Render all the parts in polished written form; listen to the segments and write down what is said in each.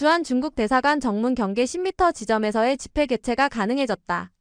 주한 중국 대사관 정문 경계 10m 지점에서의 집회 개최가 가능해졌다.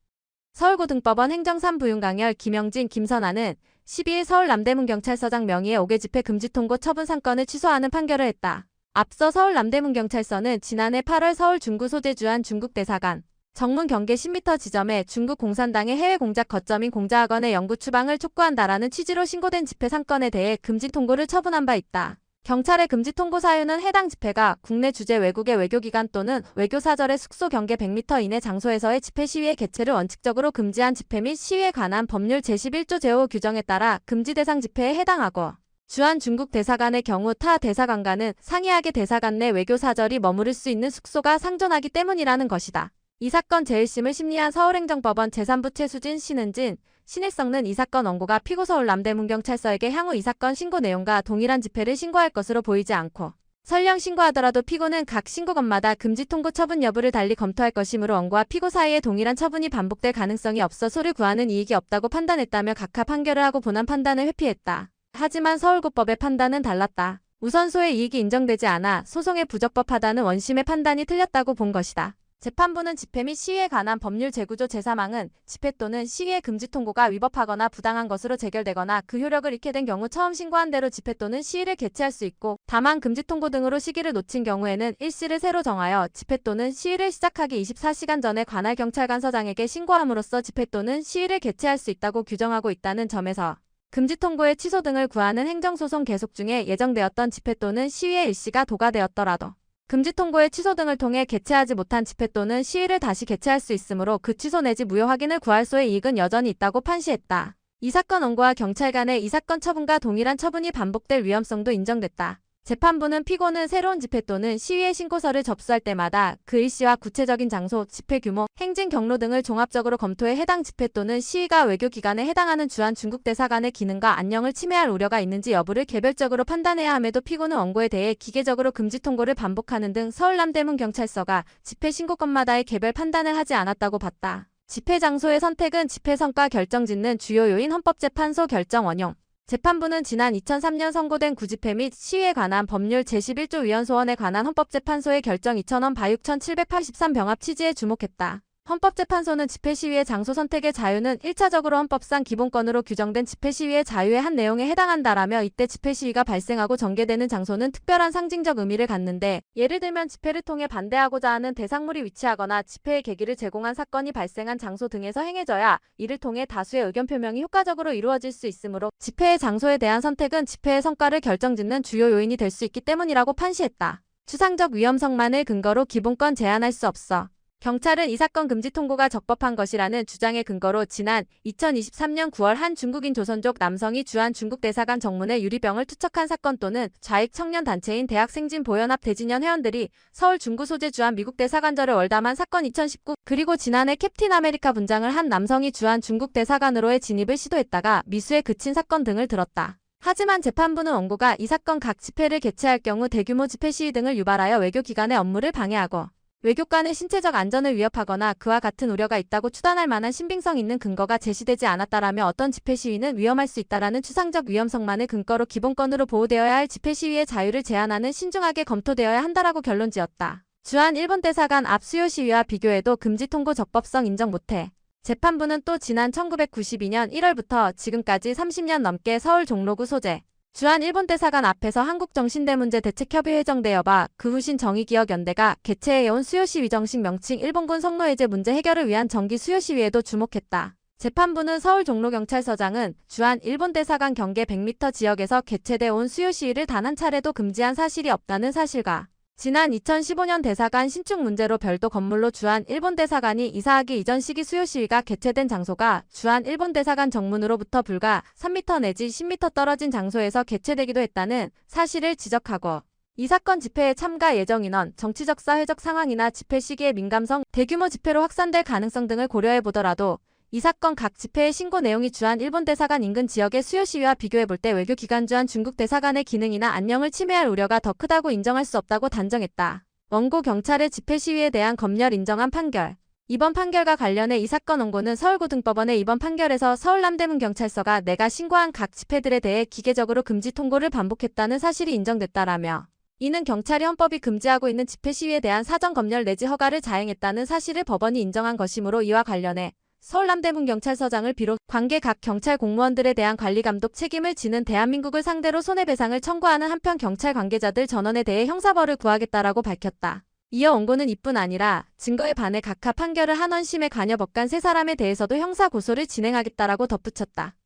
서울고등법원 행정3부윤강열 김영진, 김선아는 12일 서울 남대문경찰서장 명의의 5개 집회 금지 통고 처분 상건을 취소하는 판결을 했다. 앞서 서울 남대문경찰서는 지난해 8월 서울 중구 소재 주한 중국 대사관 정문 경계 10m 지점에 중국 공산당의 해외 공작 거점인 공자학원의 영구 추방을 촉구한다라는 취지로 신고된 집회 상건에 대해 금지 통고를 처분한 바 있다. 경찰의 금지 통고 사유는 해당 집회가 국내 주재 외국의 외교기관 또는 외교사절의 숙소 경계 100m 이내 장소에서의 집회 시위의 개최를 원칙적으로 금지한 집회 및 시위에 관한 법률 제11조 제5 규정에 따라 금지 대상 집회에 해당하고 주한 중국 대사관의 경우 타 대사관과는 상이하게 대사관 내 외교사절이 머무를 수 있는 숙소가 상존하기 때문이라는 것이다. 이 사건 제1심을 심리한 서울행정법원 제3부 최수진, 신은진, 신일성은 이 사건 원고가 피고 서울 남대문경찰서에게 향후 이 사건 신고 내용과 동일한 집회를 신고할 것으로 보이지 않고 설령 신고하더라도 피고는 각 신고건마다 금지 통고 처분 여부를 달리 검토할 것이므로 원고와 피고 사이에 동일한 처분이 반복될 가능성이 없어 소를 구하는 이익이 없다고 판단했다며 각하 판결을 하고 본안 판단을 회피했다. 하지만 서울고법의 판단은 달랐다. 우선 소의 이익이 인정되지 않아 소송에 부적법하다는 원심의 판단이 틀렸다고 본 것이다. 재판부는 집회 및 시위에 관한 법률 제9조 제3항은 집회 또는 시위의 금지 통고가 위법하거나 부당한 것으로 재결되거나 그 효력을 잃게 된 경우 처음 신고한 대로 집회 또는 시위를 개최할 수 있고 다만 금지 통고 등으로 시기를 놓친 경우에는 일시를 새로 정하여 집회 또는 시위를 시작하기 24시간 전에 관할 경찰관서장에게 신고함으로써 집회 또는 시위를 개최할 수 있다고 규정하고 있다는 점에서 금지 통고의 취소 등을 구하는 행정소송 계속 중에 예정되었던 집회 또는 시위의 일시가 도과되었더라도 금지 통고의 취소 등을 통해 개최하지 못한 집회 또는 시위를 다시 개최할 수 있으므로 그 취소 내지 무효 확인을 구할 소의 이익은 여전히 있다고 판시했다. 이 사건 원고와 경찰 간의 이 사건 처분과 동일한 처분이 반복될 위험성도 인정됐다. 재판부는 피고는 새로운 집회 또는 시위의 신고서를 접수할 때마다 그 일시와 구체적인 장소, 집회 규모, 행진 경로 등을 종합적으로 검토해 해당 집회 또는 시위가 외교기관에 해당하는 주한 중국 대사관의 기능과 안녕을 침해할 우려가 있는지 여부를 개별적으로 판단해야 함에도 피고는 원고에 대해 기계적으로 금지 통고를 반복하는 등 서울 남대문경찰서가 집회 신고건마다의 개별 판단을 하지 않았다고 봤다. 집회 장소의 선택은 집회 성과 결정짓는 주요 요인 헌법재판소 결정 원용. 재판부는 지난 2003년 선고된 구집회 및 시위에 관한 법률 제11조 위헌소원에 관한 헌법재판소의 결정 2000원 바육 1783 병합 취지에 주목했다. 헌법재판소는 집회 시위의 장소 선택의 자유는 1차적으로 헌법상 기본권으로 규정된 집회 시위의 자유의 한 내용에 해당한다라며 이때 집회 시위가 발생하고 전개되는 장소는 특별한 상징적 의미를 갖는데 예를 들면 집회를 통해 반대하고자 하는 대상물이 위치하거나 집회의 계기를 제공한 사건이 발생한 장소 등에서 행해져야 이를 통해 다수의 의견 표명이 효과적으로 이루어질 수 있으므로 집회의 장소에 대한 선택은 집회의 성과를 결정짓는 주요 요인이 될 수 있기 때문이라고 판시했다. 추상적 위험성만을 근거로 기본권 제한할 수 없어. 경찰은 이 사건 금지 통고가 적법한 것이라는 주장의 근거로 지난 2023년 9월 한 중국인 조선족 남성이 주한 중국 대사관 정문에 유리병을 투척한 사건 또는 좌익 청년 단체인 대학생진 보연합 대진연 회원들이 서울 중구 소재 주한 미국 대사관절을 월담한 사건 2019 그리고 지난해 캡틴 아메리카 분장을 한 남성이 주한 중국 대사관으로의 진입을 시도했다가 미수에 그친 사건 등을 들었다. 하지만 재판부는 원고가 이 사건 각 집회를 개최할 경우 대규모 집회 시위 등을 유발하여 외교기관의 업무를 방해하고 외교관의 신체적 안전을 위협하거나 그와 같은 우려가 있다고 추단할 만한 신빙성 있는 근거가 제시되지 않았다라며 어떤 집회 시위는 위험할 수 있다라는 추상적 위험성만을 근거로 기본권으로 보호되어야 할 집회 시위의 자유를 제한하는 신중하게 검토되어야 한다라고 결론지었다. 주한 일본 대사관 앞 수요 시위와 비교해도 금지 통고 적법성 인정 못해. 재판부는 또 지난 1992년 1월부터 지금까지 30년 넘게 서울 종로구 소재 주한 일본 대사관 앞에서 한국정신대문제대책협의회 정대여봐 그 후신 정의기억연대가 개최해온 수요시위 정식 명칭 일본군 성노예제 문제 해결을 위한 정기 수요시위에도 주목했다. 재판부는 서울 종로경찰서장은 주한 일본 대사관 경계 100m 지역에서 개최돼 온 수요시위를 단 한 차례도 금지한 사실이 없다는 사실과 지난 2015년 대사관 신축 문제로 별도 건물로 주한 일본 대사관이 이사하기 이전 시기 수요시위가 개최된 장소가 주한 일본 대사관 정문으로부터 불과 3m 내지 10m 떨어진 장소에서 개최되기도 했다는 사실을 지적하고 이 사건 집회에 참가 예정 인원, 정치적 사회적 상황이나 집회 시기의 민감성, 대규모 집회로 확산될 가능성 등을 고려해보더라도 이 사건 각 집회의 신고 내용이 주한 일본 대사관 인근 지역의 수요 시위와 비교해볼 때 외교기관 주한 중국 대사관의 기능이나 안녕을 침해할 우려가 더 크다고 인정할 수 없다고 단정했다. 원고 경찰의 집회 시위에 대한 검열 인정한 판결. 이번 판결과 관련해 이 사건 원고는 서울고등법원의 이번 판결에서 서울 남대문경찰서가 내가 신고한 각 집회들에 대해 기계적으로 금지 통고를 반복했다는 사실이 인정됐다라며 이는 경찰이 헌법이 금지하고 있는 집회 시위에 대한 사전 검열 내지 허가를 자행했다는 사실을 법원이 인정한 것이므로 이와 관련해 서울 남대문경찰서장을 비롯 관계 각 경찰 공무원들에 대한 관리 감독 책임을 지는 대한민국을 상대로 손해배상을 청구하는 한편 경찰 관계자들 전원에 대해 형사벌을 구하겠다라고 밝혔다. 이어 원고는 이뿐 아니라 증거에 반해 각하 판결을 한 원심의 관여 법관 3사람에 대해서도 형사 고소를 진행하겠다라고 덧붙였다.